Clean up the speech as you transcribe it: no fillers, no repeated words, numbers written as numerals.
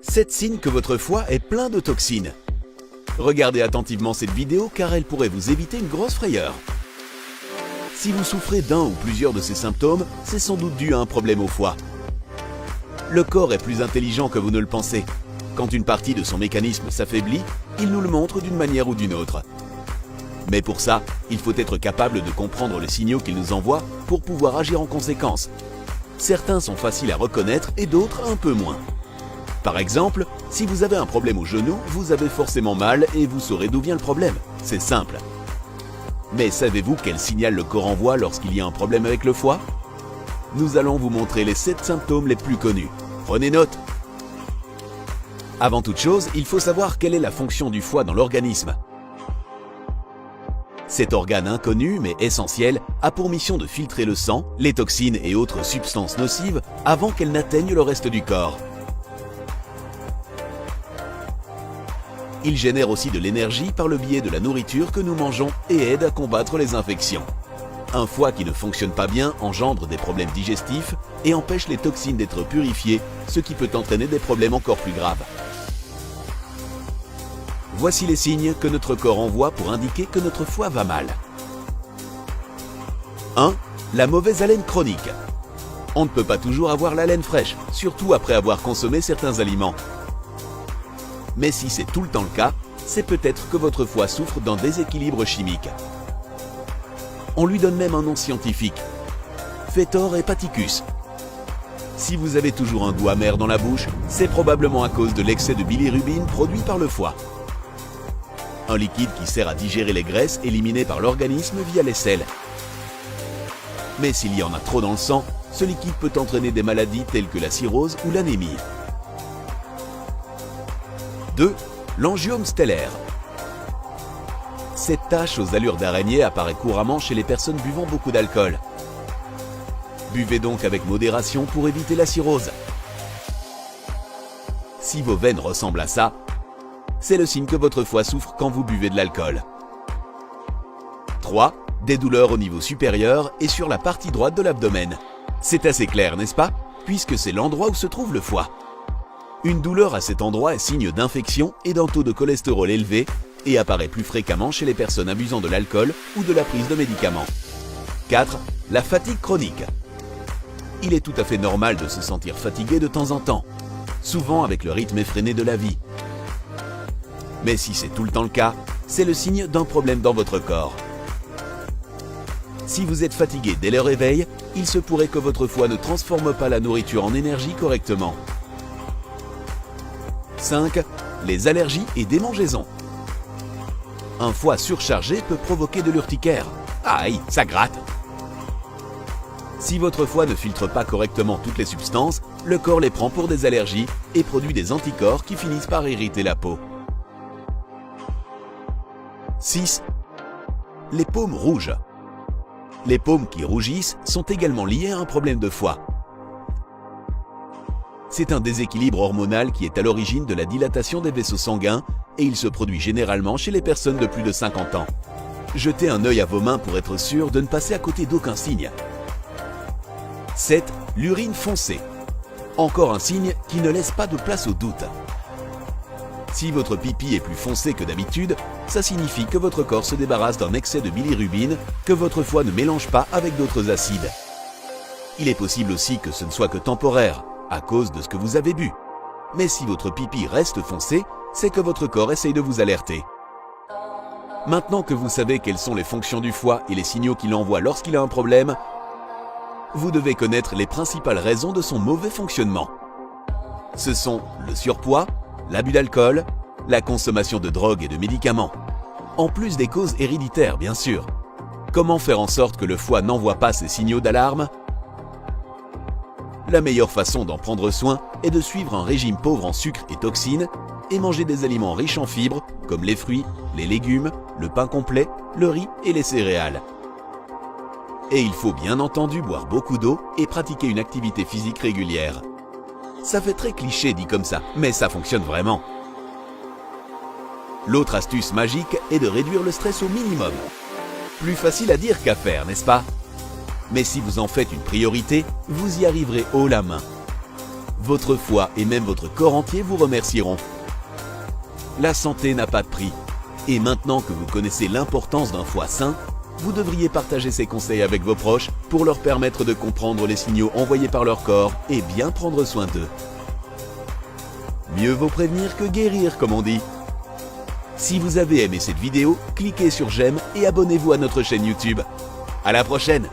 7 signes que votre foie est plein de toxines. Regardez attentivement cette vidéo car elle pourrait vous éviter une grosse frayeur. Si vous souffrez d'un ou plusieurs de ces symptômes, c'est sans doute dû à un problème au foie. Le corps est plus intelligent que vous ne le pensez. Quand une partie de son mécanisme s'affaiblit, il nous le montre d'une manière ou d'une autre. Mais pour ça, il faut être capable de comprendre les signaux qu'il nous envoie pour pouvoir agir en conséquence. Certains sont faciles à reconnaître et d'autres un peu moins. Par exemple, si vous avez un problème au genou, vous avez forcément mal et vous saurez d'où vient le problème. C'est simple. Mais savez-vous quel signal le corps envoie lorsqu'il y a un problème avec le foie? Nous allons vous montrer les 7 symptômes les plus connus. Prenez note! Avant toute chose, il faut savoir quelle est la fonction du foie dans l'organisme. Cet organe inconnu mais essentiel a pour mission de filtrer le sang, les toxines et autres substances nocives avant qu'elles n'atteignent le reste du corps. Il génère aussi de l'énergie par le biais de la nourriture que nous mangeons et aide à combattre les infections. Un foie qui ne fonctionne pas bien engendre des problèmes digestifs et empêche les toxines d'être purifiées, ce qui peut entraîner des problèmes encore plus graves. Voici les signes que notre corps envoie pour indiquer que notre foie va mal. 1. La mauvaise haleine chronique. On ne peut pas toujours avoir la laine fraîche, surtout après avoir consommé certains aliments. Mais si c'est tout le temps le cas, c'est peut-être que votre foie souffre d'un déséquilibre chimique. On lui donne même un nom scientifique, Fetor hepaticus. Si vous avez toujours un goût amer dans la bouche, c'est probablement à cause de l'excès de bilirubine produit par le foie. Un liquide qui sert à digérer les graisses éliminées par l'organisme via les selles. Mais s'il y en a trop dans le sang, ce liquide peut entraîner des maladies telles que la cirrhose ou l'anémie. 2. L'angiome stellaire. Cette tache aux allures d'araignée apparaît couramment chez les personnes buvant beaucoup d'alcool. Buvez donc avec modération pour éviter la cirrhose. Si vos veines ressemblent à ça, c'est le signe que votre foie souffre quand vous buvez de l'alcool. 3. Des douleurs au niveau supérieur et sur la partie droite de l'abdomen. C'est assez clair, n'est-ce pas? Puisque c'est l'endroit où se trouve le foie. Une douleur à cet endroit est signe d'infection et d'un taux de cholestérol élevé et apparaît plus fréquemment chez les personnes abusant de l'alcool ou de la prise de médicaments. 4. La fatigue chronique. Il est tout à fait normal de se sentir fatigué de temps en temps, souvent avec le rythme effréné de la vie. Mais si c'est tout le temps le cas, c'est le signe d'un problème dans votre corps. Si vous êtes fatigué dès le réveil, il se pourrait que votre foie ne transforme pas la nourriture en énergie correctement. 5. Les allergies et démangeaisons. Un foie surchargé peut provoquer de l'urticaire. Aïe, ça gratte! Si votre foie ne filtre pas correctement toutes les substances, le corps les prend pour des allergies et produit des anticorps qui finissent par irriter la peau. 6. Les paumes rouges. Les paumes qui rougissent sont également liées à un problème de foie. C'est un déséquilibre hormonal qui est à l'origine de la dilatation des vaisseaux sanguins et il se produit généralement chez les personnes de plus de 50 ans. Jetez un œil à vos mains pour être sûr de ne passer à côté d'aucun signe. 7. L'urine foncée. Encore un signe qui ne laisse pas de place au doute. Si votre pipi est plus foncé que d'habitude, ça signifie que votre corps se débarrasse d'un excès de bilirubine que votre foie ne mélange pas avec d'autres acides. Il est possible aussi que ce ne soit que temporaire, à cause de ce que vous avez bu. Mais si votre pipi reste foncé, c'est que votre corps essaye de vous alerter. Maintenant que vous savez quelles sont les fonctions du foie et les signaux qu'il envoie lorsqu'il a un problème, vous devez connaître les principales raisons de son mauvais fonctionnement. Ce sont le surpoids, l'abus d'alcool, la consommation de drogues et de médicaments. En plus des causes héréditaires, bien sûr. Comment faire en sorte que le foie n'envoie pas ces signaux d'alarme? La meilleure façon d'en prendre soin est de suivre un régime pauvre en sucre et toxines et manger des aliments riches en fibres comme les fruits, les légumes, le pain complet, le riz et les céréales. Et il faut bien entendu boire beaucoup d'eau et pratiquer une activité physique régulière. Ça fait très cliché dit comme ça, mais ça fonctionne vraiment. L'autre astuce magique est de réduire le stress au minimum. Plus facile à dire qu'à faire, n'est-ce pas? Mais si vous en faites une priorité, vous y arriverez haut la main. votre foie et même votre corps entier vous remercieront. La santé n'a pas de prix. Et maintenant que vous connaissez l'importance d'un foie sain, vous devriez partager ces conseils avec vos proches pour leur permettre de comprendre les signaux envoyés par leur corps et bien prendre soin d'eux. Mieux vaut prévenir que guérir, comme on dit. Si vous avez aimé cette vidéo, cliquez sur j'aime et abonnez-vous à notre chaîne YouTube. À la prochaine!